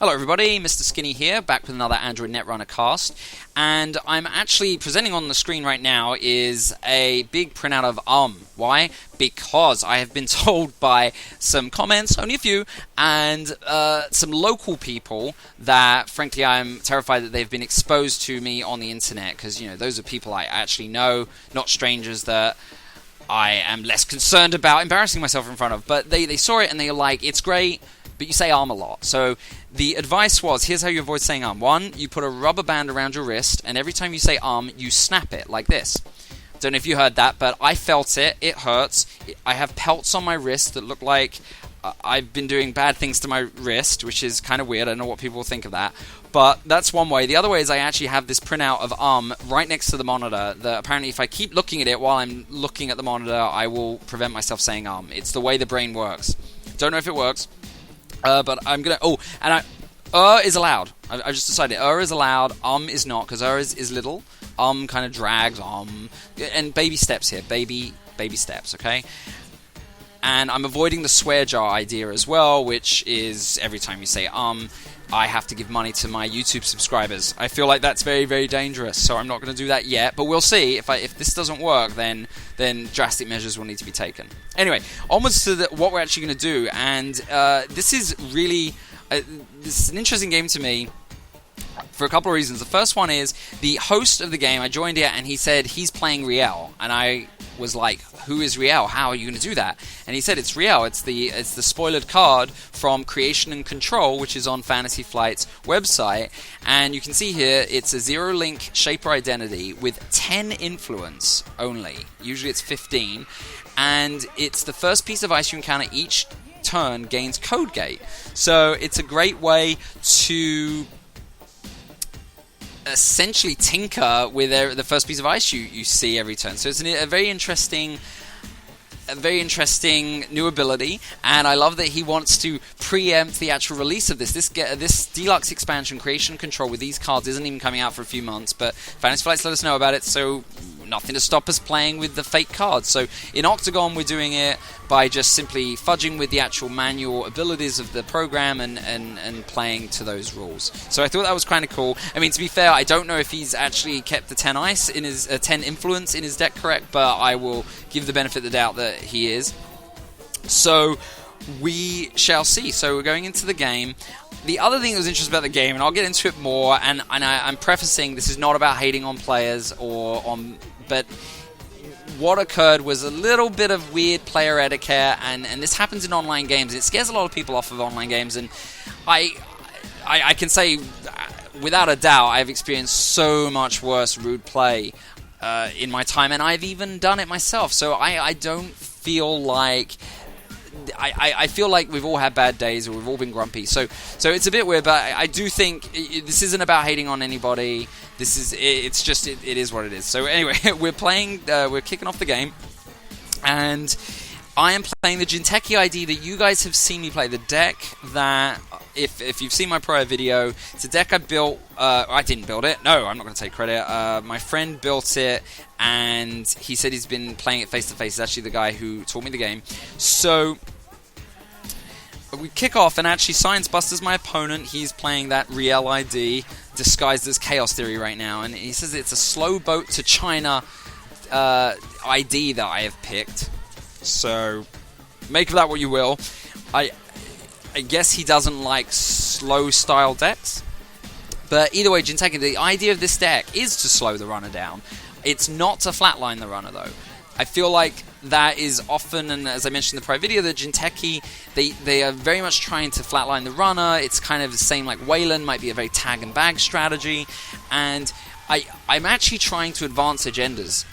Hello everybody, Mr. Skinny here, back with another Android Netrunner cast, and I'm actually presenting on the screen right now is a big printout of Why? Because I have been told by some comments, only a few, and some local people that, frankly, I'm terrified that they've been exposed to me on the internet, because, you know, those are people I actually know, not strangers that I am less concerned about embarrassing myself in front of, but they saw it and they're like, it's great, but you say a lot. So the advice was, here's how you avoid saying One, you put a rubber band around your wrist, and every time you say you snap it, like this. Don't know if you heard that, but I felt it. It hurts. I have pelts on my wrist that look like I've been doing bad things to my wrist, which is kind of weird. I don't know what people will think of that. But that's one way. The other way is I actually have this printout of right next to the monitor that apparently if I keep looking at it while I'm looking at the monitor, I will prevent myself saying It's the way the brain works. Don't know if it works. But I'm gonna. Oh, and is allowed. I just decided is allowed. Is not, because is little. Kind of drags. And baby steps here. Baby steps. Okay. And I'm avoiding the swear jar idea as well, which is every time you say I have to give money to my YouTube subscribers. I feel like that's very, very dangerous, so I'm not going to do that yet. But we'll see. If this doesn't work, then drastic measures will need to be taken. Anyway, onwards to what we're actually going to do, and this is really this is an interesting game to me for a couple of reasons. The first one is the host of the game. I joined it, and he said he's playing Rielle, and I was like, who is Rielle? How are you going to do that? And he said it's Rielle. It's the spoilered card from Creation and Control, which is on Fantasy Flight's website. And you can see here it's a zero-link shaper identity with 10 influence only. Usually it's 15. And it's the first piece of ice you encounter each turn gains code gate. So it's a great way to essentially tinker with the first piece of ice you see every turn. So it's a very interesting new ability, and I love that he wants to preempt the actual release of this. This deluxe expansion, Creation Control, with these cards isn't even coming out for a few months, but Fantasy Flights let us know about it, so nothing to stop us playing with the fake cards. So in Octagon, we're doing it by just simply fudging with the actual manual abilities of the program and playing to those rules. So I thought that was kind of cool. I mean, to be fair, I don't know if he's actually kept the 10 ice in his 10 influence in his deck correct, but I will give the benefit of the doubt that he is. So we shall see. So we're going into the game. The other thing that was interesting about the game, and I'll get into it more, and I'm prefacing this is not about hating on players but what occurred was a little bit of weird player etiquette, and this happens in online games. It scares a lot of people off of online games, and I can say without a doubt I've experienced so much worse rude play in my time, and I've even done it myself. So I don't feel like I feel like we've all had bad days, or we've all been grumpy. So it's a bit weird, but I do think this isn't about hating on anybody. It's just it is what it is. So anyway, we're kicking off the game, and I am playing the Jinteki ID that you guys have seen me play. The deck that, if you've seen my prior video, it's a deck I built. I didn't build it. No, I'm not going to take credit. My friend built it, and he said he's been playing it face to face. He's actually the guy who taught me the game. So we kick off, and actually Sciencebuster's my opponent. He's playing that Rielle ID disguised as Chaos Theory right now, and he says it's a slow boat to China ID that I have picked. So make of that what you will. I guess he doesn't like slow style decks, but either way, Jinteki, the idea of this deck is to slow the runner down. It's not to flatline the runner, though. I feel like that is often, and as I mentioned in the prior video, the Jinteki, they are very much trying to flatline the runner. It's kind of the same like Whaaaa might be a very tag and bag strategy, and I'm actually trying to advance agendas.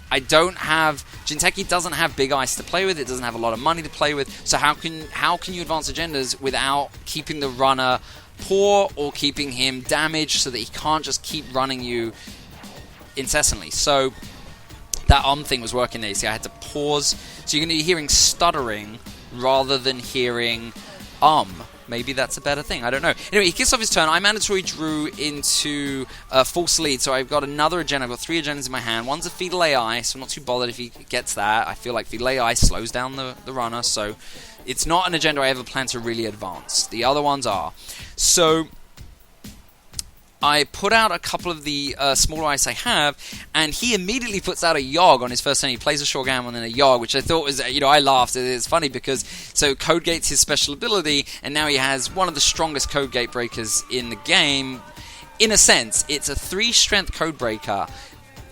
I don't have... Jinteki doesn't have big ice to play with. It doesn't have a lot of money to play with. So how can you advance agendas without keeping the runner poor or keeping him damaged so that he can't just keep running you incessantly? So that thing was working there. See, I had to pause. So you're going to be hearing stuttering rather than hearing Maybe that's a better thing. I don't know. Anyway, he kicks off his turn. I mandatory drew into false lead, so I've got another agenda. I've got 3 agendas in my hand. One's a Fetal AI, so I'm not too bothered if he gets that. I feel like Fetal AI slows down the runner, so it's not an agenda I ever plan to really advance. The other ones are. So I put out a couple of the smaller ice I have, and he immediately puts out a Yogg on his first turn. He plays a Shogun and then a Yogg, which I thought was, I laughed. It's funny because, so Code Gate's his special ability, and now he has one of the strongest Code Gate breakers in the game. In a sense, it's a 3-strength Code Breaker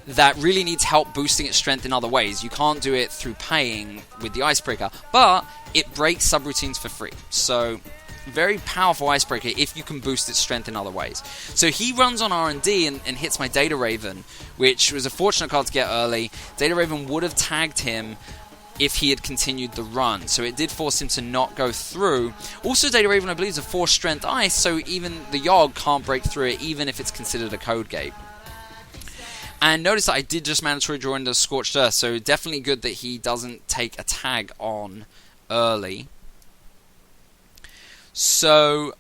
that really needs help boosting its strength in other ways. You can't do it through paying with the Icebreaker, but it breaks subroutines for free. So very powerful Icebreaker if you can boost its strength in other ways. So he runs on R&D and hits my Data Raven, which was a fortunate card to get early. Data Raven would have tagged him if he had continued the run, so it did force him to not go through. Also, Data Raven, I believe, is a 4-strength ice, so even the Yogg can't break through it, even if it's considered a Code Gate. And notice that I did just mandatory draw into Scorched Earth, so definitely good that he doesn't take a tag on early. So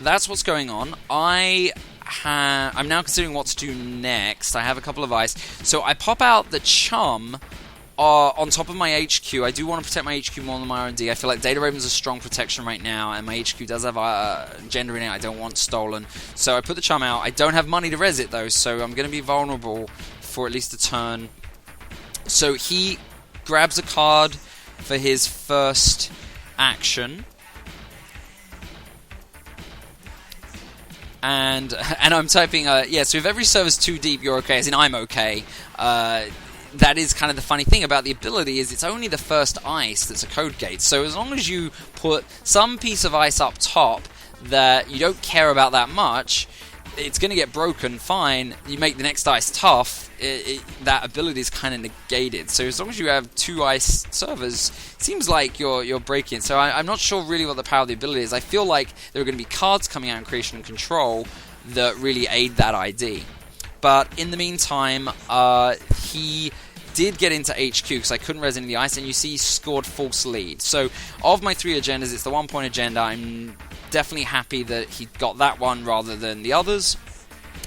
that's what's going on. I'm now considering what to do next. I have a couple of ice. So I pop out the Chum on top of my HQ. I do want to protect my HQ more than my R&D. I feel like Data Raven's a strong protection right now, and my HQ does have gender in it I don't want stolen. So I put the Chum out. I don't have money to res it, though, so I'm going to be vulnerable for at least a turn. So he grabs a card for his first action. And I'm typing, so if every server's too deep, you're okay, as in I'm okay. That is kind of the funny thing about the ability, is it's only the first ice that's a Code Gate. So as long as you put some piece of ice up top that you don't care about that much, it's going to get broken, fine. You make the next ice tough, that ability is kind of negated. So as long as you have 2 ice servers, it seems like you're breaking. So I'm not sure really what the power of the ability is. I feel like there are going to be cards coming out in Creation and Control that really aid that ID. But in the meantime, he did get into HQ because I couldn't res any of the ice, and you see he scored false lead. So of my 3 agendas, it's the 1-point agenda. I'm definitely happy that he got that one rather than the others.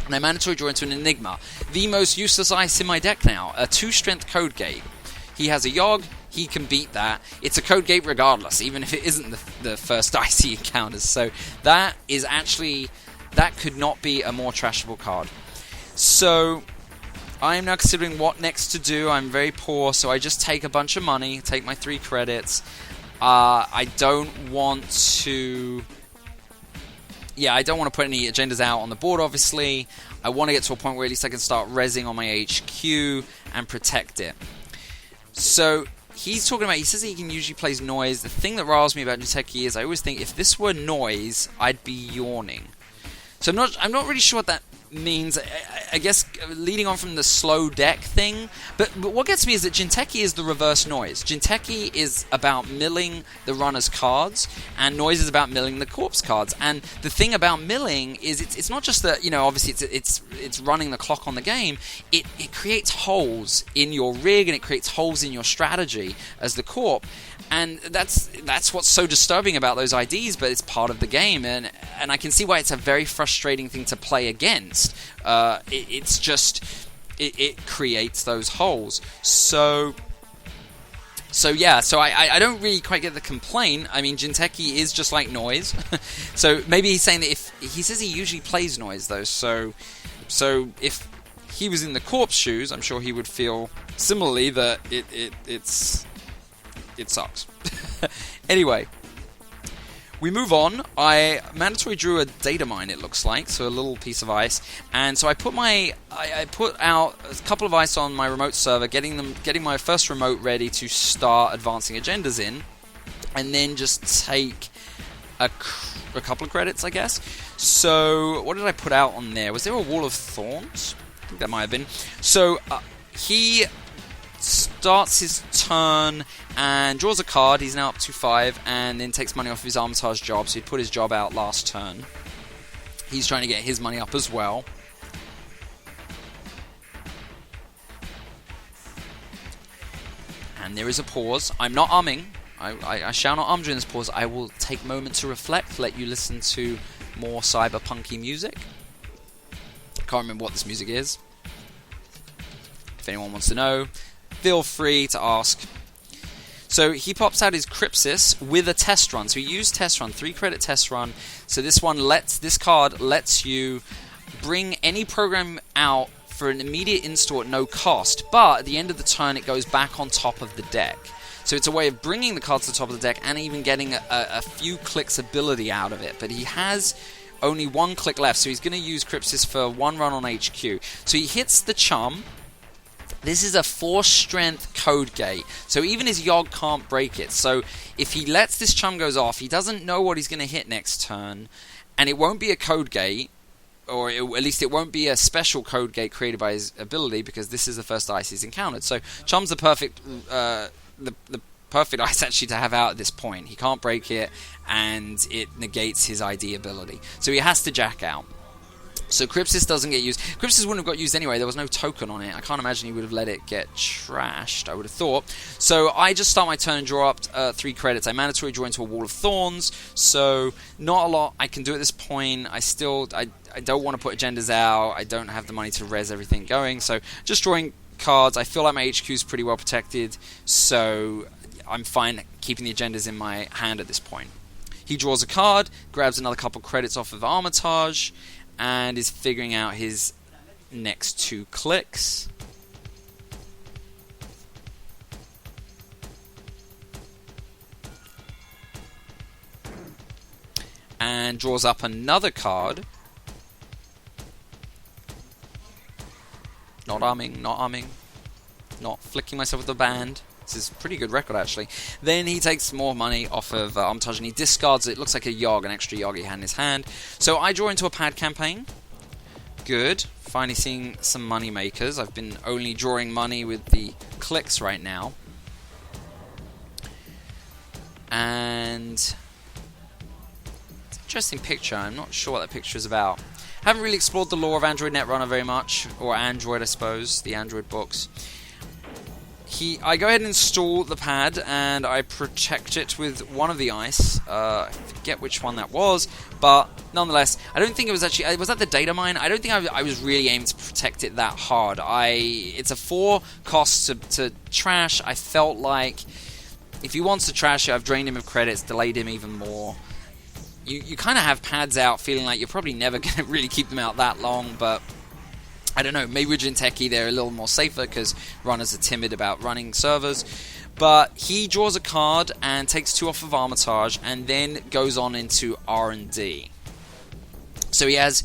And I mandatory draw into an Enigma. The most useless ice in my deck now. A 2-strength Code Gate. He has a Yogg. He can beat that. It's a Code Gate regardless, even if it isn't the first ice he encounters. So that could not be a more trashable card. So I am now considering what next to do. I'm very poor, so I just take a bunch of money, take my 3 credits. I don't want to put any agendas out on the board, obviously. I want to get to a point where at least I can start rezzing on my HQ and protect it. So he's talking about, he says he can usually plays noise. The thing that riles me about Jinteki is I always think if this were noise, I'd be yawning. So I'm not really sure what that means. I guess leading on from the slow deck thing, but what gets me is that Jinteki is the reverse noise. Jinteki is about milling the runner's cards, and noise is about milling the corpse cards. And the thing about milling is it's not just that, obviously it's running the clock on the game. It creates holes in your rig, and it creates holes in your strategy as the corp. And that's what's so disturbing about those IDs, but it's part of the game, and I can see why it's a very frustrating thing to play against. It creates those holes. So I don't really quite get the complaint. I mean, Jinteki is just like noise. So maybe he's saying that if he says he usually plays noise though, so if he was in the corpse shoes, I'm sure he would feel similarly that it sucks. Anyway, we move on. I mandatory drew a data mine, it looks like, so a little piece of ice. And so I put out a couple of ice on my remote server, getting my first remote ready to start advancing agendas in, and then just take a couple of credits, I guess. So what did I put out on there? Was there a Wall of Thorns? I think that might have been. So he starts his turn and draws a card. He's now up to 5, and then takes money off his Armitage job, so he'd put his job out last turn. He's trying to get his money up as well. And there is a pause. I'm not umming. I shall not during this pause. I will take a moment to reflect, let you listen to more cyberpunky music. I can't remember what this music is. If anyone wants to know, feel free to ask. So he pops out his Crypsis with a test run. So he used test run, 3-credit test run. So this card lets you bring any program out for an immediate install at no cost, but at the end of the turn it goes back on top of the deck. So it's a way of bringing the card to the top of the deck and even getting a few clicks ability out of it. But he has only 1 click left, so he's going to use Crypsis for 1 run on HQ. So he hits the Chum. This is a 4-strength code gate, so even his Yogg can't break it. So if he lets this Chum goes off, he doesn't know what he's going to hit next turn, and it won't be a code gate, or at least it won't be a special code gate created by his ability, because this is the first ice he's encountered. So Chum's the perfect the perfect ice actually to have out at this point. He can't break it, and it negates his ID ability. So he has to jack out. So Crypsis doesn't get used. Crypsis wouldn't have got used anyway. There was no token on it. I can't imagine he would have let it get trashed, I would have thought. So I just start my turn and draw up 3 credits. I mandatory draw into a Wall of Thorns, so not a lot I can do at this point. I don't want to put agendas out. I don't have the money to res everything going, so just drawing cards. I feel like my HQ is pretty well protected, so I'm fine keeping the agendas in my hand at this point. He draws a card, grabs another couple credits off of Armitage, and is figuring out his next 2 clicks. And draws up another card. Not arming, not flicking myself with the band. This is a pretty good record, actually. Then he takes more money off of Armitage and he discards it. It looks like a Yogg, an extra Yogg he had in his hand. So I draw into a pad campaign. Good. Finally seeing some money makers. I've been only drawing money with the clicks right now. And it's an interesting picture. I'm not sure what that picture is about. Haven't really explored the lore of Android Netrunner very much, or Android, I suppose, the Android books. I go ahead and install the pad, and I protect it with one of the ice. I forget which one that was, but nonetheless, I don't think it was actually... Was that the data mine? I don't think I was really aiming to protect it that hard. It's a 4 cost to trash. I felt like if he wants to trash it, I've drained him of credits, delayed him even more. You kind of have pads out feeling like you're probably never going to really keep them out that long, but I don't know, maybe with Jinteki they're a little more safer because runners are timid about running servers. But he draws a card and takes 2 off of Armitage and then goes on into R&D. So he has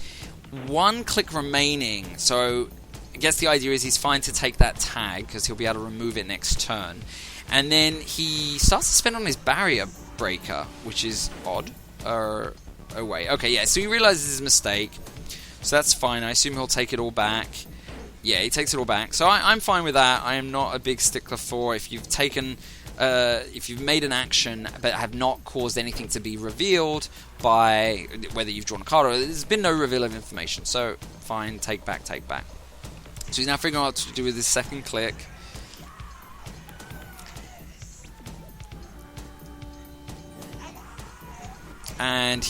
1 click remaining, so I guess the idea is he's fine to take that tag because he'll be able to remove it next turn. And then he starts to spend on his barrier breaker, which is odd. Oh wait, okay, yeah, so he realizes his mistake, so that's fine. I assume he'll take it all back. Yeah, he takes it all back, so I'm fine with that. I am not a big stickler for if you've made an action but have not caused anything to be revealed by whether you've drawn a card or there's been no reveal of information, so fine, take back. So he's now figuring out what to do with his second click. And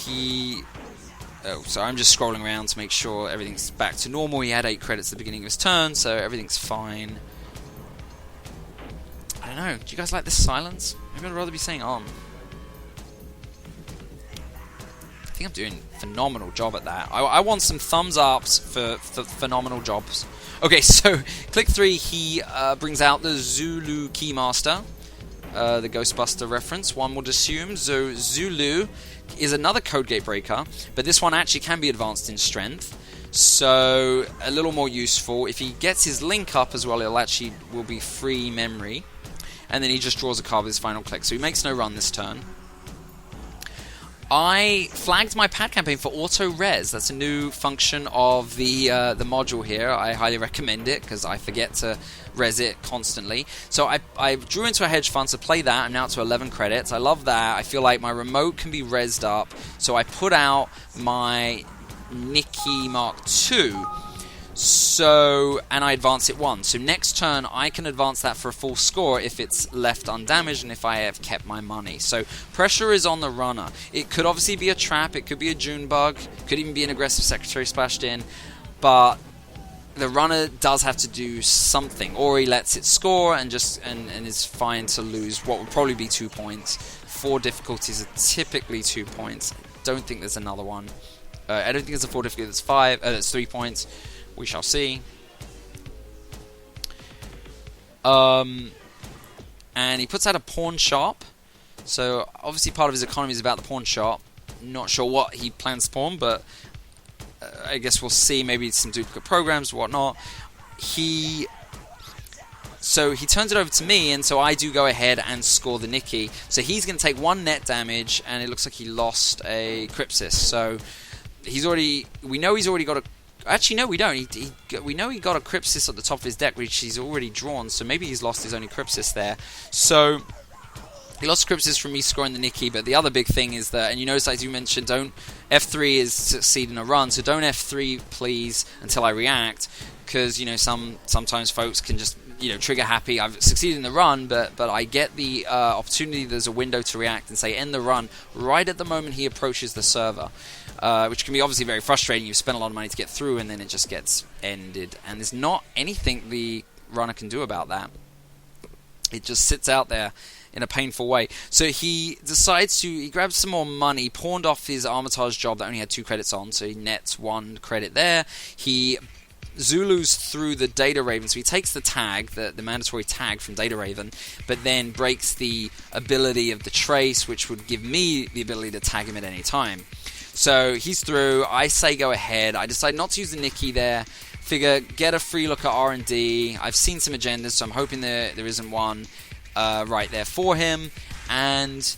so I'm just scrolling around to make sure everything's back to normal. He had 8 credits at the beginning of his turn, so everything's fine. I don't know, do you guys like this silence? Maybe I'd rather be saying on. I think I'm doing a phenomenal job at that. I want some thumbs ups for phenomenal jobs. Okay, so click 3, he brings out the Zulu Keymaster. The Ghostbuster reference, one would assume. So Zulu is another code gate breaker, but this one actually can be advanced in strength, so a little more useful. If he gets his link up as well, will be free memory, and then he just draws a card with his final click, so he makes no run this turn. I flagged my pad campaign for auto res. That's a new function of the module here. I highly recommend it because I forget to res it constantly. So I drew into a hedge fund to play that. I'm now to 11 credits. I love that. I feel like my remote can be resed up. So I put out my Nikki Mark II. And I advance it 1. So next turn I can advance that for a full score if it's left undamaged and if I have kept my money. So pressure is on the runner. It could obviously be a trap, it could be a June bug, could even be an aggressive secretary splashed in, but the runner does have to do something, or he lets it score and is fine to lose what would probably be 2 points. 4 difficulties are typically 2 points. Don't think there's another one. I don't think there's a 4 difficulty. That's 5. That's 3 points. We shall see. And he puts out a pawn shop. So obviously part of his economy is about the pawn shop. Not sure what he plans to pawn, but I guess we'll see. Maybe some duplicate programs, whatnot. So he turns it over to me, and so I do go ahead and score the Nikki. So he's going to take 1 net damage, and it looks like he lost a Crypsis. So we know he's already got a... Actually, no, we don't. We know he got a Crypsis at the top of his deck, which he's already drawn, so maybe he's lost his only Crypsis there. So he lost Crypsis from me scoring the Nikki, but the other big thing is that, and you notice, as you mentioned, don't F3 is succeed in a run, so don't F3, please, until I react, because, you know, sometimes folks can just, you know, trigger happy. I've succeeded in the run, but I get the opportunity, there's a window to react and say end the run right at the moment he approaches the server. Which can be obviously very frustrating. You've spent a lot of money to get through, and then it just gets ended. And there's not anything the runner can do about that. It just sits out there in a painful way. So he decides he grabs some more money, pawned off his Armitage job that only had 2 credits on, so he nets 1 credit there. He Zulus through the Data Raven, so he takes the tag, the mandatory tag from Data Raven, but then breaks the ability of the Trace, which would give me the ability to tag him at any time. So he's through. I say go ahead. I decide not to use the Nikki there. Figure get a free look at R&D. I've seen some agendas, so I'm hoping there isn't one right there for him. And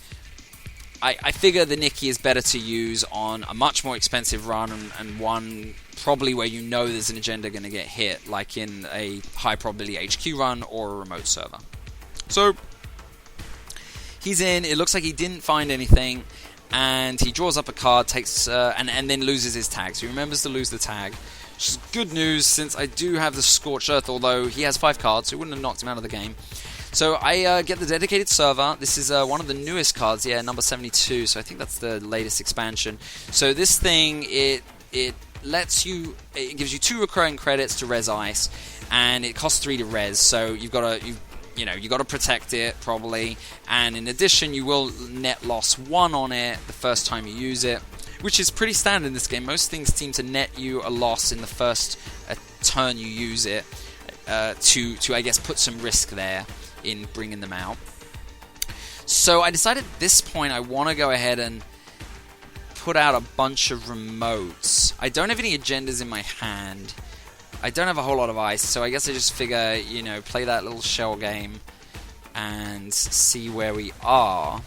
I figure the Nikki is better to use on a much more expensive run and one probably where you know there's an agenda going to get hit, like in a high probability HQ run or a remote server. So he's in. It looks like he didn't find anything. And he draws up a card, takes and then loses his tag. So he remembers to lose the tag, which is good news since I do have the Scorched Earth, although he has 5 cards, so it wouldn't have knocked him out of the game. So I get the dedicated server. This is one of the newest cards, number 72, so I think that's the latest expansion. So this thing, it gives you 2 recurring credits to res ice, and it costs 3 to res, so you've got to protect it, probably. And in addition, you will net loss 1 on it the first time you use it, which is pretty standard in this game. Most things seem to net you a loss in the first turn you use it to I guess, put some risk there in bringing them out. So I decided at this point I want to go ahead and put out a bunch of remotes. I don't have any agendas in my hand. I don't have a whole lot of ice, so I guess I just figure, play that little shell game and see where we are.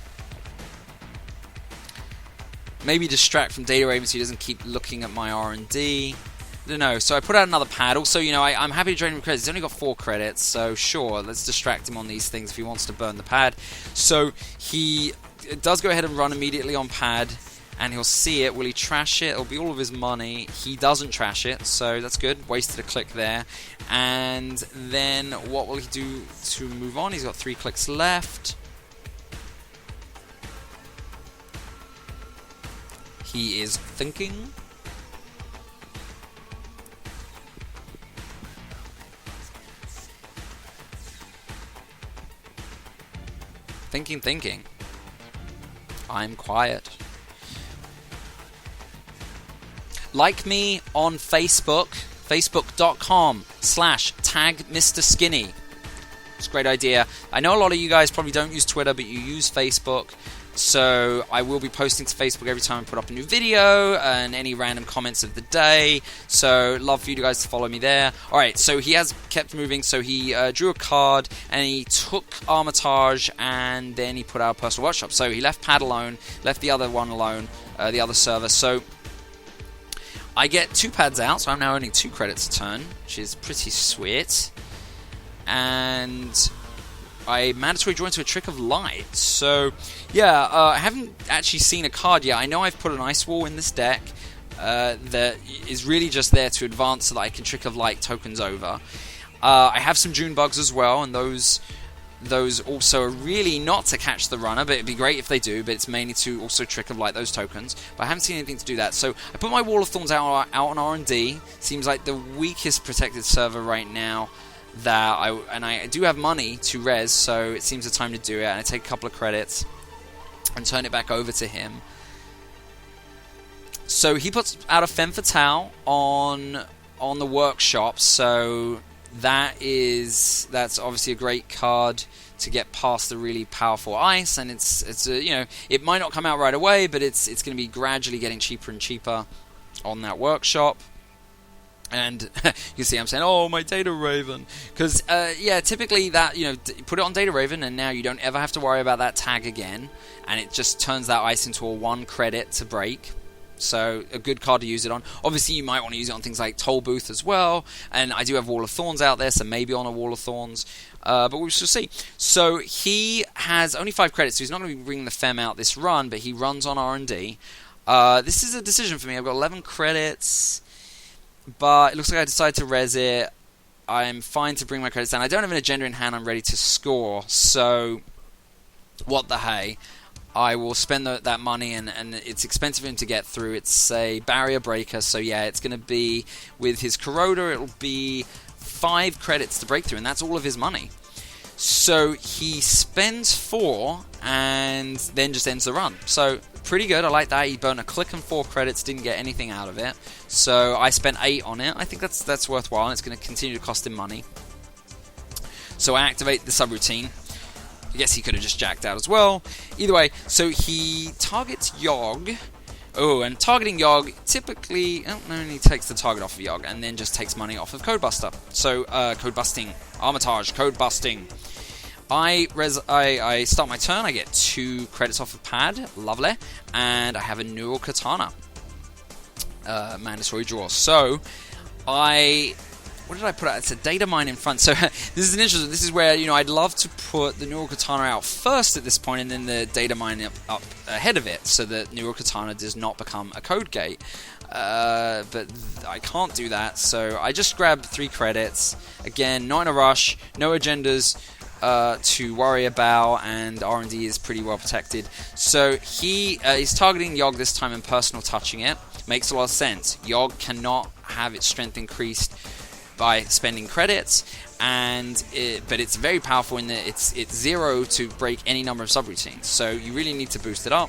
Maybe distract from Data Raven so he doesn't keep looking at my R&D. I don't know. So I put out another pad. Also, I'm happy to drain him credits. He's only got 4 credits, so sure, let's distract him on these things if he wants to burn the pad. So he does go ahead and run immediately on pad. And he'll see it. Will he trash it? It'll be all of his money. He doesn't trash it, so that's good. Wasted a click there. And then what will he do to move on? He's got 3 clicks left. He is thinking. Thinking. I'm quiet. Like me on Facebook, facebook.com/tagmrskinny. It's a great idea. I know a lot of you guys probably don't use Twitter, but you use Facebook. So I will be posting to Facebook every time I put up a new video and any random comments of the day. So love for you guys to follow me there. Alright, so he has kept moving. So he drew a card and he took Armitage and then he put out a Personal Workshop. So he left Pad alone, left the other one alone, the other server. So I get 2 pads out, so I'm now earning 2 credits a turn, which is pretty sweet. And I mandatory draw into a Trick of Light. So, yeah, I haven't actually seen a card yet. I know I've put an Ice Wall in this deck that is really just there to advance so that I can Trick of Light tokens over. I have some June Bugs as well, and those those also are really not to catch the runner, but it'd be great if they do, but it's mainly to also trick of light those tokens. But I haven't seen anything to do that. So I put my Wall of Thorns out on R&D. Seems like the weakest protected server right now. I do have money to res, so it seems the time to do it. And I take a couple of credits and turn it back over to him. So he puts out a Femme Fatale on the workshop, so that's obviously a great card to get past the really powerful ice, and it's it might not come out right away, but it's going to be gradually getting cheaper and cheaper on that workshop. And you see I'm saying, oh, my Data Raven, because typically that, you put it on Data Raven and now you don't ever have to worry about that tag again, and it just turns that ice into a 1 credit to break. So a good card to use it on. Obviously you might want to use it on things like Toll Booth as well, and I do have Wall of Thorns out there, so maybe on a Wall of Thorns, but we shall see. So he has only 5 credits, so he's not going to be bringing the Fem out this run, but he runs on R&D. This is a decision for me. I've got 11 credits, but it looks like I decided to res it. I'm fine to bring my credits down. I don't have an agenda in hand. I'm ready to score, so what the hey. I will spend that money, and it's expensive for him to get through. It's a barrier breaker, so yeah, it's going to be, with his Corroder, it'll be 5 credits to break through, and that's all of his money. So he spends 4, and then just ends the run. So pretty good, I like that. He burned a click and 4 credits, didn't get anything out of it. So I spent 8 on it. I think that's worthwhile, and it's going to continue to cost him money. So I activate the subroutine. I guess he could have just jacked out as well. Either way, so he targets Yogg. Oh, and targeting Yogg typically only takes the target off of Yogg and then just takes money off of Codebuster. So, code busting. Armitage, code busting. I start my turn, I get 2 credits off of Pad. Lovely. And I have a Neural Katana. Mandatory draw. So, what did I put out? It's a data mine in front. So this is an interesting. This is where I'd love to put the Neural Katana out first at this point, and then the data mine up ahead of it, so that Neural Katana does not become a code gate. But I can't do that, so I just grabbed 3 credits. Again, not in a rush, no agendas to worry about, and R&D is pretty well protected. So he's targeting Yogg this time and personal touching it. Makes a lot of sense. Yogg cannot have its strength increased by spending credits, but it's very powerful in that it's 0 to break any number of subroutines, so you really need to boost it up.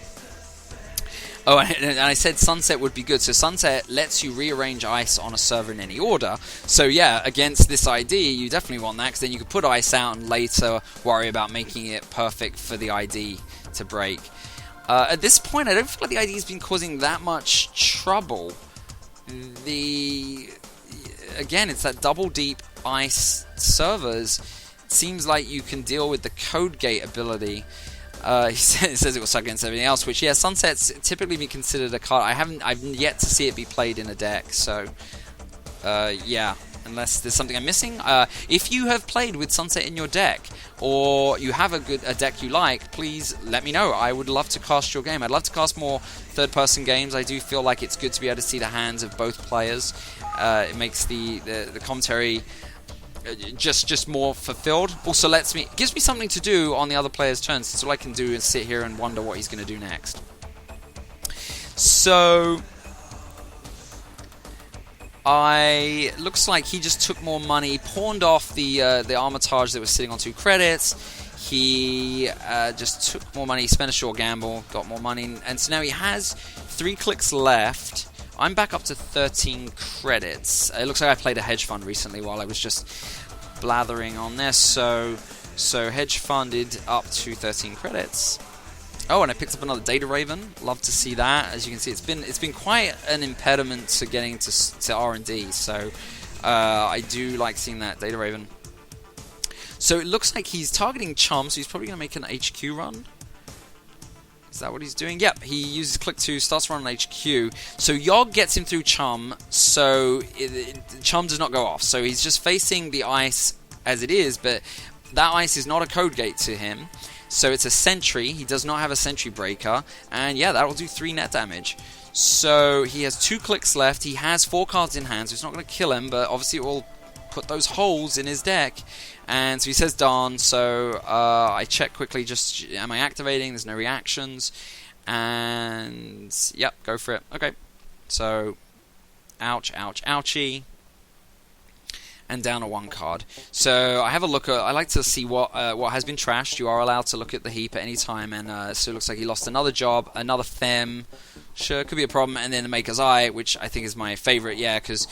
Oh, and I said Sunset would be good, so Sunset lets you rearrange ice on a server in any order, so yeah, against this ID you definitely want that, because then you could put ice out and later worry about making it perfect for the ID to break. At this point I don't feel like the ID has been causing that much trouble. Again, it's that double deep ice servers. It seems like you can deal with the code gate ability. He says it will suck against everything else, which, yeah, Sunset's typically been considered a card. I've yet to see it be played in a deck, so yeah, unless there's something I'm missing. If you have played with Sunset in your deck, or you have a deck you like, please let me know. I would love to cast your game. I'd love to cast more third-person games. I do feel like it's good to be able to see the hands of both players. It makes the commentary just more fulfilled. Also gives me something to do on the other player's turns. So all I can do is sit here and wonder what he's going to do next. So looks like he just took more money, pawned off the Armitage that was sitting on 2 credits. He just took more money, spent a short gamble, got more money, and so now he has 3 clicks left. I'm back up to 13 credits. It looks like I played a hedge fund recently while I was just blathering on this, so hedge funded up to 13 credits. Oh, and I picked up another Data Raven. Love to see that. As you can see, it's been quite an impediment to getting to R&D, so I do like seeing that Data Raven. So it looks like he's targeting Chum, so he's probably going to make an HQ run. Is that what he's doing? Yep, he uses click 2, starts running HQ. So Yogg gets him through Chum, so Chum does not go off. So he's just facing the ice as it is, but that ice is not a code gate to him. So it's a sentry. He does not have a sentry breaker, and yeah, that will do 3 net damage. So he has 2 clicks left. He has 4 cards in hand, so it's not going to kill him, but obviously it will put those holes in his deck. And so he says darn, so I check quickly, just am I activating? There's no reactions. And yep, go for it. Okay, so ouch, ouch, ouchie. And down a 1 card. So I have a look at. I like to see what has been trashed. You are allowed to look at the heap at any time, and so it looks like he lost another job, another fem. Sure, could be a problem, and then the Maker's Eye, which I think is my favorite. Yeah, because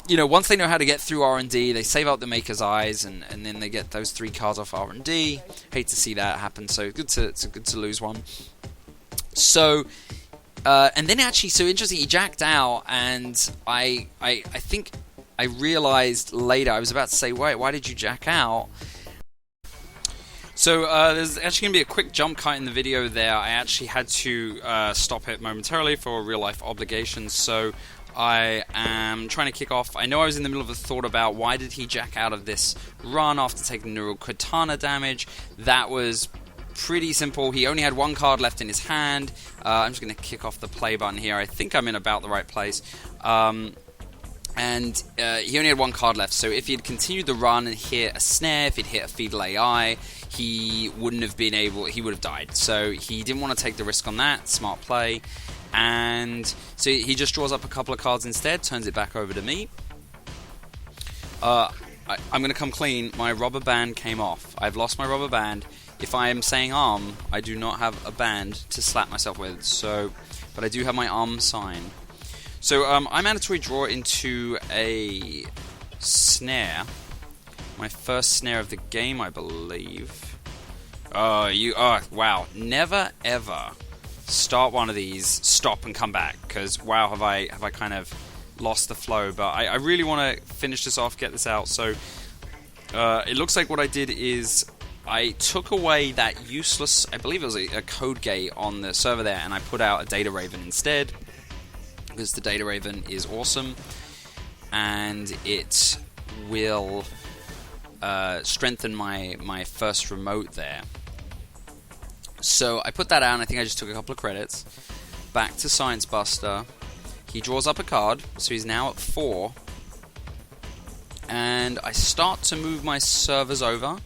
once they know how to get through R&D, they save up the Maker's Eyes, and then they get those 3 cards off R&D. Hate to see that happen. So good to lose one. So. And then actually, so interesting, he jacked out, and I think I realized later, I was about to say, why did you jack out? So there's actually going to be a quick jump cut in the video there. I actually had to stop it momentarily for real-life obligations, so I am trying to kick off. I know I was in the middle of a thought about why did he jack out of this run after taking neural katana damage. That was pretty simple. He only had 1 card left in his hand. I'm just going to kick off the play button here. I think I'm in about the right place. And he only had 1 card left, so if he had continued the run and hit a snare, if he'd hit a feeble AI, he wouldn't have been able, he would have died. So he didn't want to take the risk on that, smart play. And so he just draws up a couple of cards instead, turns it back over to me. I'm going to come clean, my rubber band came off. I've lost my rubber band. If I am saying arm, I do not have a band to slap myself with, so, but I do have my arm sign. So I mandatory draw into a snare. My first snare of the game, I believe. Wow. Never ever start one of these, stop and come back, because wow, have I kind of lost the flow. But I really want to finish this off, get this out. So it looks like what I did is I took away that useless, I believe it was a code gate on the server there, and I put out a Data Raven instead. Because the Data Raven is awesome, and it will strengthen my first remote there. So I put that out, and I think I just took a couple of credits. Back to Sciencebuster. He draws up a card, so he's now at 4. And I start to move my servers over.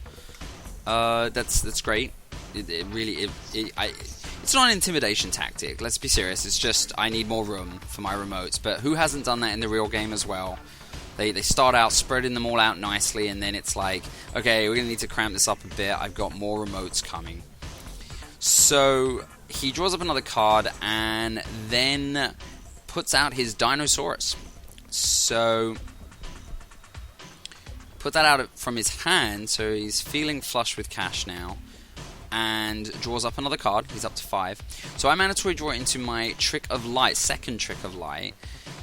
That's great. It's not an intimidation tactic, let's be serious, it's just I need more room for my remotes, but who hasn't done that in the real game as well? They start out spreading them all out nicely, and then it's like, okay, we're going to need to cramp this up a bit, I've got more remotes coming. So he draws up another card, and then puts out his Dinosaurus. So put that out from his hand, so he's feeling flush with cash now. And draws up another card. He's up to 5. So I mandatory draw into my Trick of Light, second Trick of Light.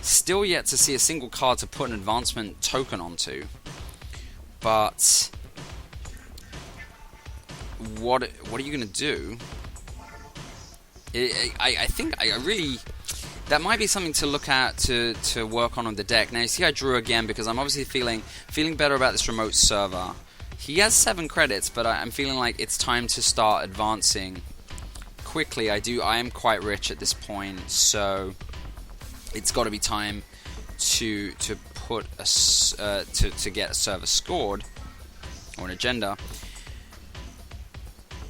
Still yet to see a single card to put an advancement token onto. But what are you going to do? I think I really... That might be something to look at to work on the deck. Now you see I drew again because I'm obviously feeling better about this remote server. He has 7 credits, but I'm feeling like it's time to start advancing quickly. I am quite rich at this point, so it's got to be time to put to get a server scored or an agenda.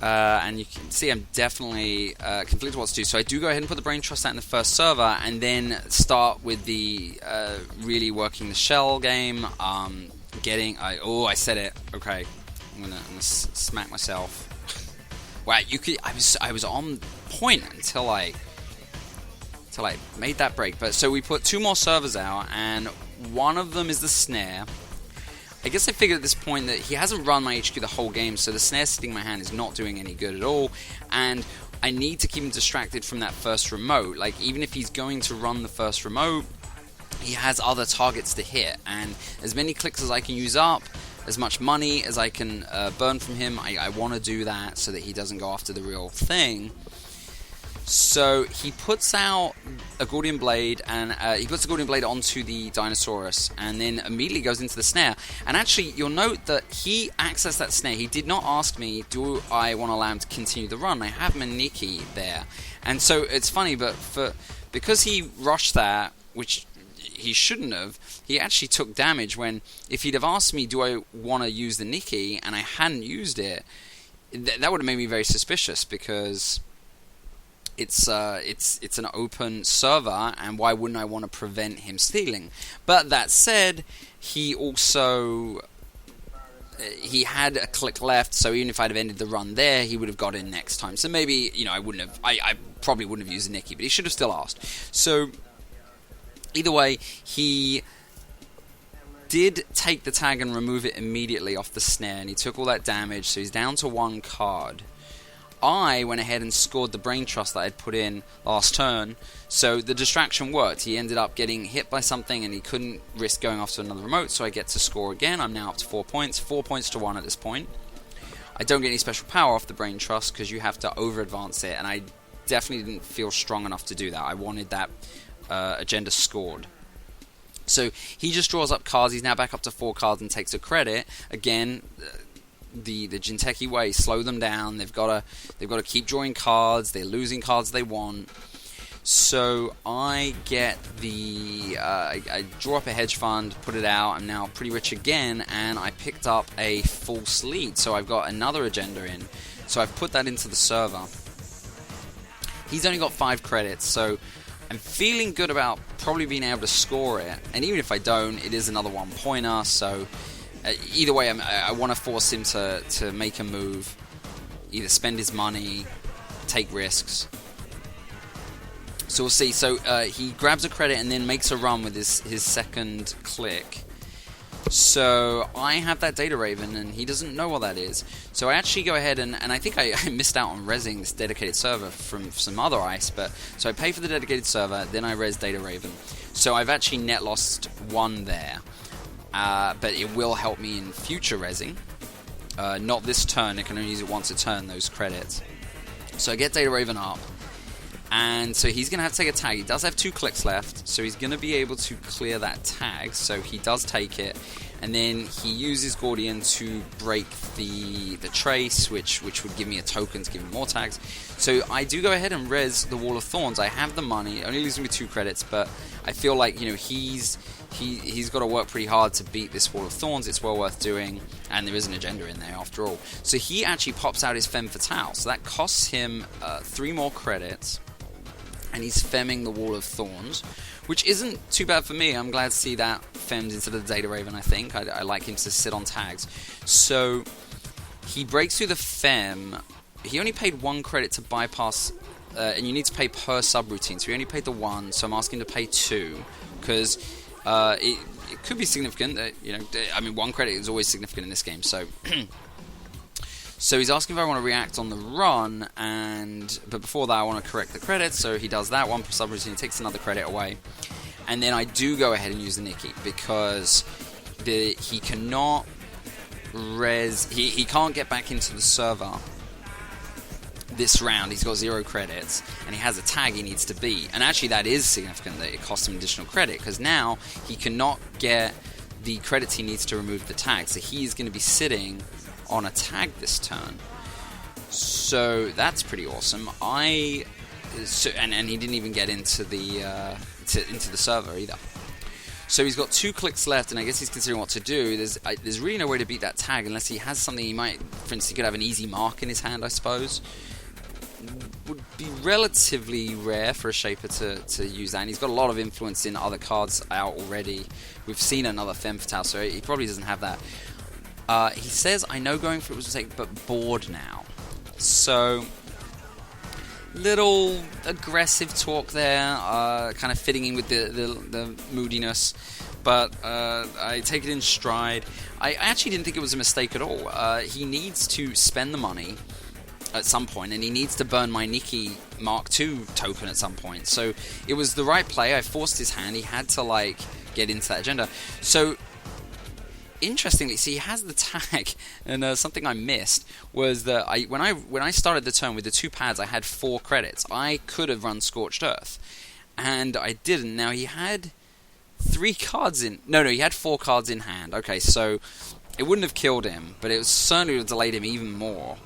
And you can see I'm definitely conflicted what to do. So I do go ahead and put the Brain Trust out in the first server, and then start with the really working the shell game. I said it. Okay, I'm gonna smack myself. Wow, I was on point until I made that break. But so we put 2 more servers out, and one of them is the snare. I guess I figured at this point that he hasn't run my HQ the whole game, so the snare sitting in my hand is not doing any good at all, and I need to keep him distracted from that first remote. Like, even if he's going to run the first remote, he has other targets to hit, and as many clicks as I can use up, as much money as I can burn from him, I want to do that so that he doesn't go after the real thing. So he puts out a Gordian Blade, and he puts the Gordian Blade onto the Dinosaurus, and then immediately goes into the snare. And actually, you'll note that he accessed that snare. He did not ask me, do I want to allow him to continue the run? I have Maniki there. And so it's funny, but because he rushed that, which he shouldn't have. He actually took damage when, if he'd have asked me, do I want to use the Nikki, and I hadn't used it, that would have made me very suspicious, because it's an open server, and why wouldn't I want to prevent him stealing? But that said, he also... he had a click left, so even if I'd have ended the run there, he would have got in next time. So maybe, I probably wouldn't have used a Nikki, but he should have still asked. So, either way, he did take the tag and remove it immediately off the snare, and he took all that damage, so he's down to 1 card. I went ahead and scored the brain trust that I'd put in last turn, so the distraction worked. He ended up getting hit by something and he couldn't risk going off to another remote, so I get to score again. I'm now up to 4 points, 4 points to 1 at this point. I don't get any special power off the brain trust because you have to over-advance it, and I definitely didn't feel strong enough to do that. I wanted that agenda scored. So he just draws up cards. He's now back up to 4 cards and takes a credit. Again, the Jinteki way, slow them down. They've got to keep drawing cards. They're losing cards they want. So I get I draw up a hedge fund, put it out. I'm now pretty rich again, and I picked up a false lead. So I've got another agenda in. So I've put that into the server. He's only got 5 credits, so I'm feeling good about probably being able to score it. And even if I don't, it is another 1-pointer, so either way, I want to force him to make a move, either spend his money, take risks. So we'll see. So he grabs a credit and then makes a run with his second click. So I have that Data Raven, and he doesn't know what that is. So I actually go ahead and I think I missed out on rezzing this dedicated server from some other ice, but so I pay for the dedicated server, then I res Data Raven. So I've actually net lost 1 there. But it will help me in future rezzing. Not this turn, I can only use it once a turn, those credits. So I get Data Raven up, and so he's going to have to take a tag. He does have 2 clicks left, so he's going to be able to clear that tag, so he does take it, and then he uses Gordian to break the trace, which would give me a token to give him more tags. So I do go ahead and res the Wall of Thorns. I have the money, only losing with 2 credits, but I feel like, he's got to work pretty hard to beat this Wall of Thorns. It's well worth doing, and there is an agenda in there after all. So he actually pops out his Femme Fatale, so that costs him 3 more credits, and he's femming the Wall of Thorns, which isn't too bad for me. I'm glad to see that femmed instead of the Data Raven, I think. I like him to sit on tags. So he breaks through the fem. He only paid 1 credit to bypass, and you need to pay per subroutine, so he only paid the 1, so I'm asking him to pay 2, because it could be significant. That, 1 credit is always significant in this game, so... So he's asking if I want to react on the run, but before that I want to correct the credits, so he does that 1 per subroutine, he takes another credit away. And then I do go ahead and use the Nikki, because he cannot he can't get back into the server this round. He's got 0 credits, and he has a tag he needs to beat. And actually that is significant that it costs him additional credit, because now he cannot get the credits he needs to remove the tag, so he's going to be sitting on a tag this turn. So that's pretty awesome. And he didn't even get into the into the server either. So he's got 2 clicks left, and I guess he's considering what to do. There's really no way to beat that tag unless he has something. He might, for instance, he could have an easy mark in his hand, I suppose. Would be relatively rare for a Shaper to use that, and he's got a lot of influence in other cards out already. We've seen another Femme Fatale, so he probably doesn't have that. He says, I know going for it was a mistake, but bored now. So, little aggressive talk there, kind of fitting in with the moodiness, but I take it in stride. I actually didn't think it was a mistake at all. He needs to spend the money at some point, and he needs to burn my Nikki Mark II token at some point. So, it was the right play. I forced his hand. He had to, get into that agenda. So, interestingly, see, he has the tag, and something I missed was that when I started the turn with the 2 pads, I had 4 credits. I could have run Scorched Earth, and I didn't. Now he had 3 cards in. No, he had 4 cards in hand. Okay, so it wouldn't have killed him, but it certainly would have delayed him even more.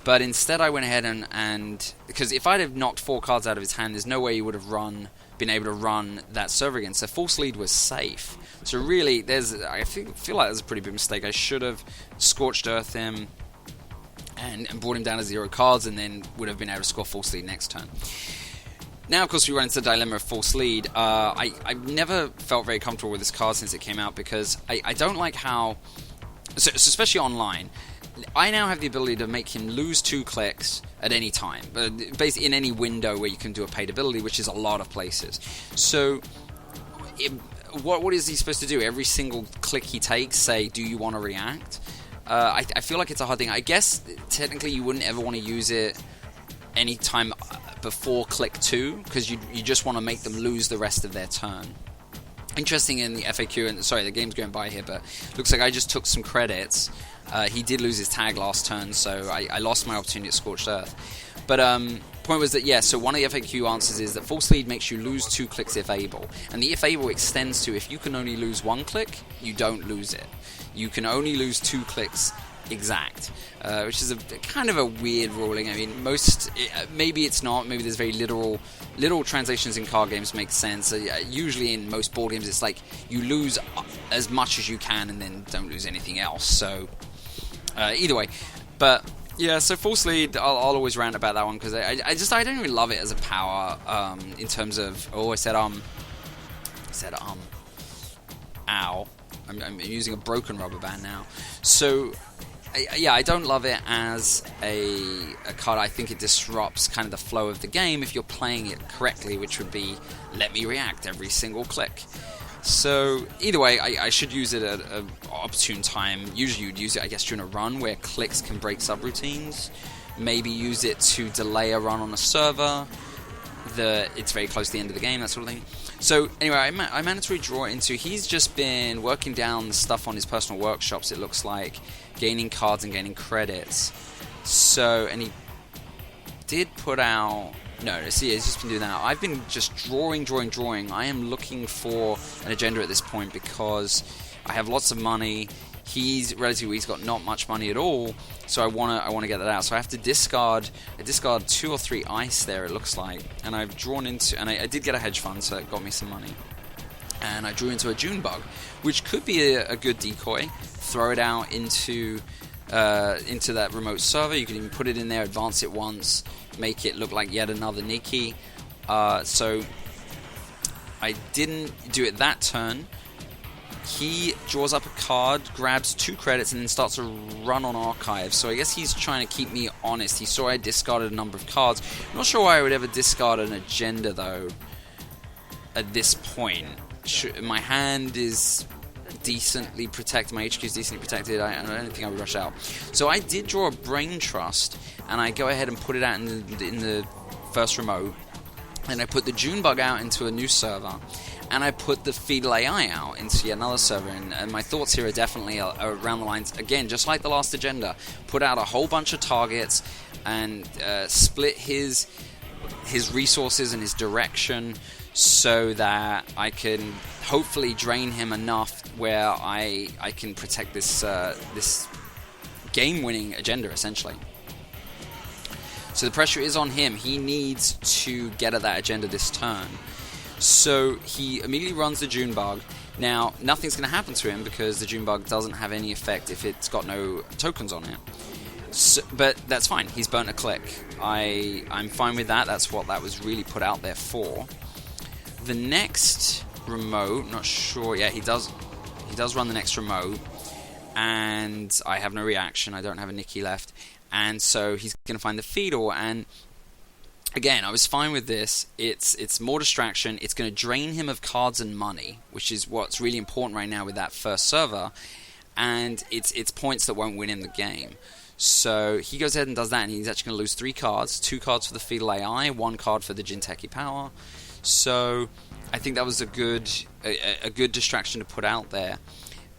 But instead, I went ahead and because if I'd have knocked 4 cards out of his hand, there's no way he would have run been able to run that server again. So False Lead was safe. So really, I feel like there's a pretty big mistake. I should have Scorched Earth him and brought him down to 0 cards, and then would have been able to score False Lead next turn. Now, of course, we run into the dilemma of False Lead. I've never felt very comfortable with this card since it came out, because I don't like how, so especially online, I now have the ability to make him lose 2 clicks at any time, basically in any window where you can do a paid ability, which is a lot of places. So what is he supposed to do? Every single click he takes, say, do you want to react? I feel like it's a hard thing. I guess technically you wouldn't ever want to use it any time before click 2, because you just want to make them lose the rest of their turn. Interesting in the FAQ, and sorry, the game's going by here, but looks like I just took some credits. He did lose his tag last turn, so I lost my opportunity at Scorched Earth. But point was that, yeah, so one of the FAQ answers is that False Lead makes you lose 2 clicks if able. And the if able extends to if you can only lose 1 click, you don't lose it. You can only lose 2 clicks exact, which is a kind of a weird ruling. I mean, maybe it's not. Maybe there's very literal translations in card games make sense. Usually in most board games, it's like you lose as much as you can and then don't lose anything else. So either way, but yeah. So False Lead, I'll always rant about that one, because I don't really love it as a power in terms of I said ow. I'm using a broken rubber band now. So I don't love it as a card. I think it disrupts kind of the flow of the game if you're playing it correctly, which would be let me react every single click. So either way, I should use it at an opportune time. Usually you'd use it, I guess, during a run where clicks can break subroutines. Maybe use it to delay a run on a server. It's very close to the end of the game, that sort of thing. So anyway, I mandatory draw into. He's just been working down the stuff on his personal workshops, it looks like, gaining cards and gaining credits. So, and he did put out. No, see, he's just been doing that. I've been just drawing. I am looking for an agenda at this point because I have lots of money. He's relatively, he's got not much money at all, so I wanna get that out. So I have to discard 2 or 3 ice there, it looks like, and I've drawn into, and I did get a hedge fund, so it got me some money, and I drew into a June bug, which could be a good decoy. Throw it out into that remote server. You can even put it in there, advance it once, make it look like yet another Nikki. So I didn't do it that turn. He draws up a card, grabs 2 credits, and then starts a run on archive. So I guess he's trying to keep me honest. He saw I discarded a number of cards. I'm not sure why I would ever discard an agenda, though, at this point. My hand is decently protected. My HQ is decently protected. I don't think I would rush out. So I did draw a Brain Trust, and I go ahead and put it out in the first remote. And I put the June bug out into a new server. And I put the Fetal AI out into another server, and my thoughts here are definitely around the lines, again, just like the last agenda, put out a whole bunch of targets and split his resources and his direction so that I can hopefully drain him enough where I can protect this game-winning agenda, essentially. So the pressure is on him. He needs to get at that agenda this turn. So he immediately runs the June bug. Now, nothing's going to happen to him because the June bug doesn't have any effect if it's got no tokens on it. So, but that's fine. He's burnt a click. I'm fine with that. That's what that was really put out there for. The next remote, not sure. Yeah, he does run the next remote, and I have no reaction. I don't have a Nikki left, and so he's going to find the Fetal. And again, I was fine with this. It's more distraction. It's going to drain him of cards and money, which is what's really important right now with that first server. And it's points that won't win him the game. So he goes ahead and does that, and he's actually going to lose 3 cards. 2 cards for the Fetal AI, 1 card for the Jinteki Power. So I think that was a good distraction to put out there.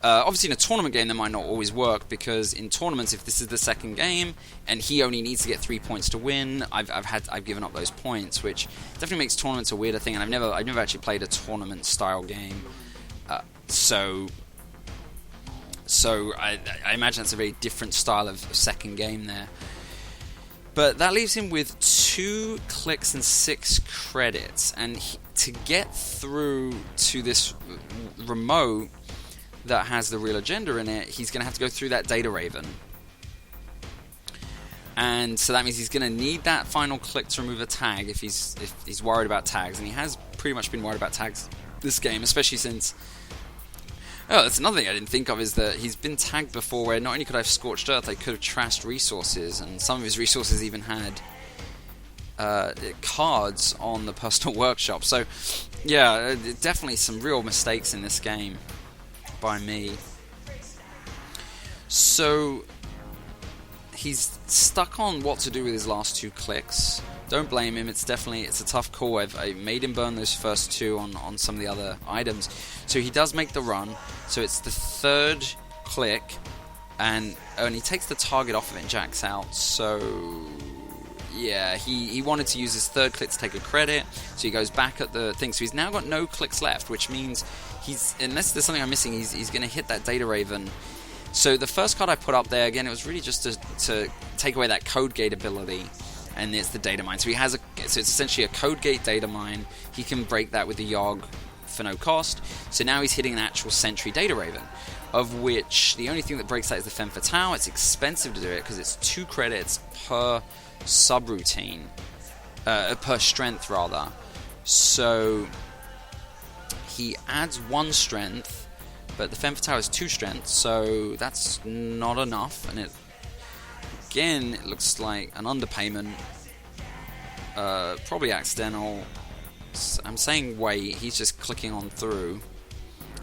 Obviously in a tournament game that might not always work, because in tournaments, if this is the second game and he only needs to get 3 points to win, I've given up those points, which definitely makes tournaments a weirder thing. And I've never actually played a tournament style game, so I imagine that's a very different style of second game there. But that leaves him with 2 clicks and 6 credits. And to get through to this remote that has the real agenda in it, he's going to have to go through that data raven. And so that means he's going to need that final click to remove a tag if he's worried about tags. And he has pretty much been worried about tags this game, especially since... Oh, that's another thing I didn't think of, is that he's been tagged before where not only could I have Scorched Earth, I could have trashed resources, and some of his resources even had cards on the personal workshop. So, yeah, definitely some real mistakes in this game by me. So, he's stuck on what to do with his last 2 clicks. Don't blame him, it's a tough call. I made him burn those first 2 on some of the other items. So he does make the run, so it's the 3rd click, and he takes the target off of it and jacks out. So yeah, he wanted to use his 3rd click to take a credit, so he goes back at the thing. So he's now got no clicks left, which means unless there's something I'm missing, he's going to hit that Data Raven. So the first card I put up there, again, it was really just to take away that Code Gate ability, and it's the Data Mine. So so it's essentially a Code Gate Data Mine. He can break that with the Yogg for no cost. So now he's hitting an actual Sentry Data Raven, of which the only thing that breaks that is the Femme Fatale. It's expensive to do it because it's 2 credits per subroutine, per strength rather. So he adds 1 strength, but the Femme Fatale is 2 strength, so that's not enough, and it looks like an underpayment, probably accidental. I'm saying wait, he's just clicking on through.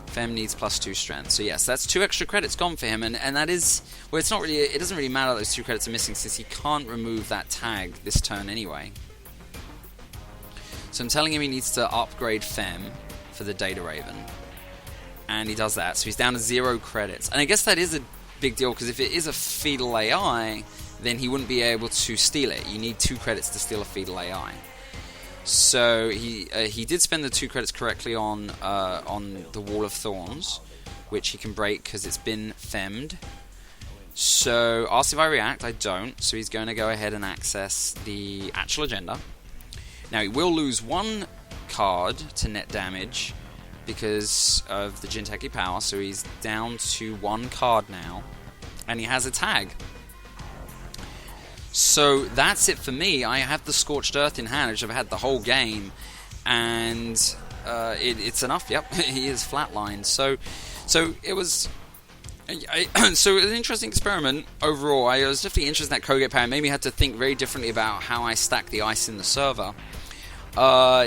Femme needs +2 strength, so yes, that's 2 extra credits gone for him, and that is, well, it's not really, it doesn't really matter that those 2 credits are missing since he can't remove that tag this turn anyway. So I'm telling him he needs to upgrade Femme for the Data Raven, and he does that, so he's down to 0 credits. And I guess that is a big deal, because if it is a fetal AI, then he wouldn't be able to steal it. You need 2 credits to steal a fetal AI. So he did spend the 2 credits correctly on the Wall of Thorns, which he can break because it's been femmed. So ask if I react. I don't. So he's going to go ahead and access the actual agenda. Now he will lose 1 card to net damage because of the Jinteki power. So he's down to 1 card now, and he has a tag. So that's it for me. I have the Scorched Earth in hand, which I've had the whole game, and it's enough. Yep, he is flatlined. So it was. So an interesting experiment overall. I was definitely interested in that Code Gate power. It made me have to think very differently about how I stack the ice in the server.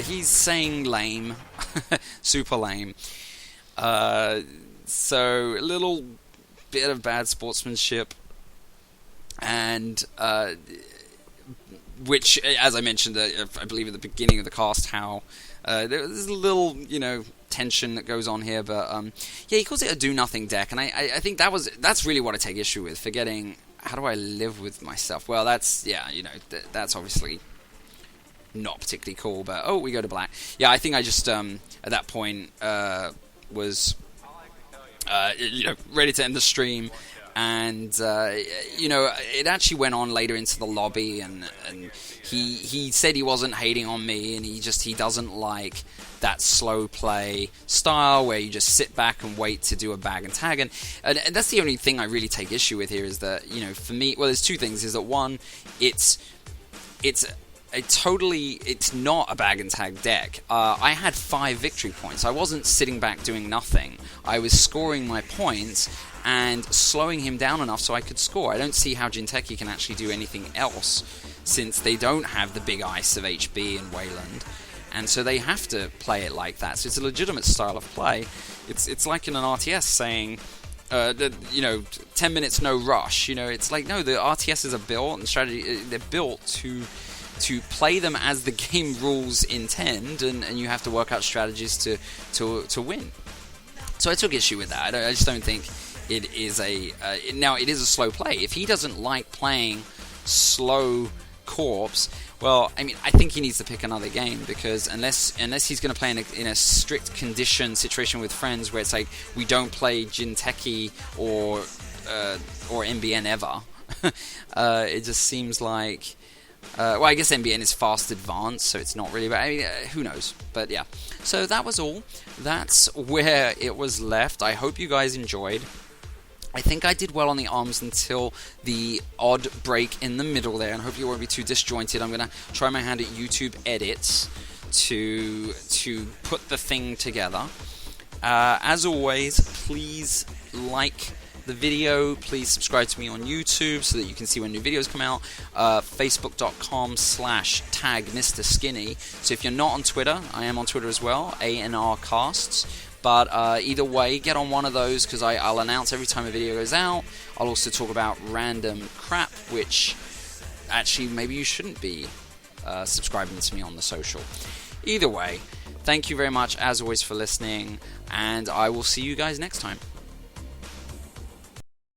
He's saying lame, super lame. So a little bit of bad sportsmanship. And which, as I mentioned, I believe at the beginning of the cast, how there's a little, tension that goes on here. But yeah, he calls it a do-nothing deck, and I think that's really what I take issue with. Forgetting how do I live with myself? Well, that's that's obviously not particularly cool. But we go to black. Yeah, I think I just at that point was ready to end the stream. And, it actually went on later into the lobby, and he said he wasn't hating on me, and he doesn't like that slow play style where you just sit back and wait to do a bag and tag. And that's the only thing I really take issue with here is that, for me, well, there's 2 things. Is that one, it's not a bag and tag deck. I had 5 victory points. I wasn't sitting back doing nothing. I was scoring my points and slowing him down enough so I could score. I don't see how Jinteki can actually do anything else, since they don't have the big ice of HB and Wayland, and so they have to play it like that. So it's a legitimate style of play. It's like in an RTS saying, 10 minutes no rush. It's like, no, the RTSs are built and strategy. They're built to play them as the game rules intend, and you have to work out strategies to win. So I took issue with that. I just don't think it is now it is a slow play. If he doesn't like playing slow corpse, well, I mean, I think he needs to pick another game, because unless he's going to play in a strict condition situation with friends where it's like we don't play Jinteki or MBN ever, it just seems like Well, I guess NBN is fast advanced, so it's not really, but I mean, who knows? But yeah, so that was all. That's where it was left. I hope you guys enjoyed. I think I did well on the arms until the odd break in the middle there, and hopefully it won't be too disjointed. I'm going to try my hand at YouTube edits to put the thing together. As always, please like the video, please subscribe to me on YouTube so that you can see when new videos come out. Facebook.com/tag Mr. Skinny. So if you're not on Twitter, I am on Twitter as well, ANRcasts. But either way, get on one of those because I'll announce every time a video goes out. I'll also talk about random crap, which actually maybe you shouldn't be subscribing to me on the social. Either way, thank you very much as always for listening, and I will see you guys next time.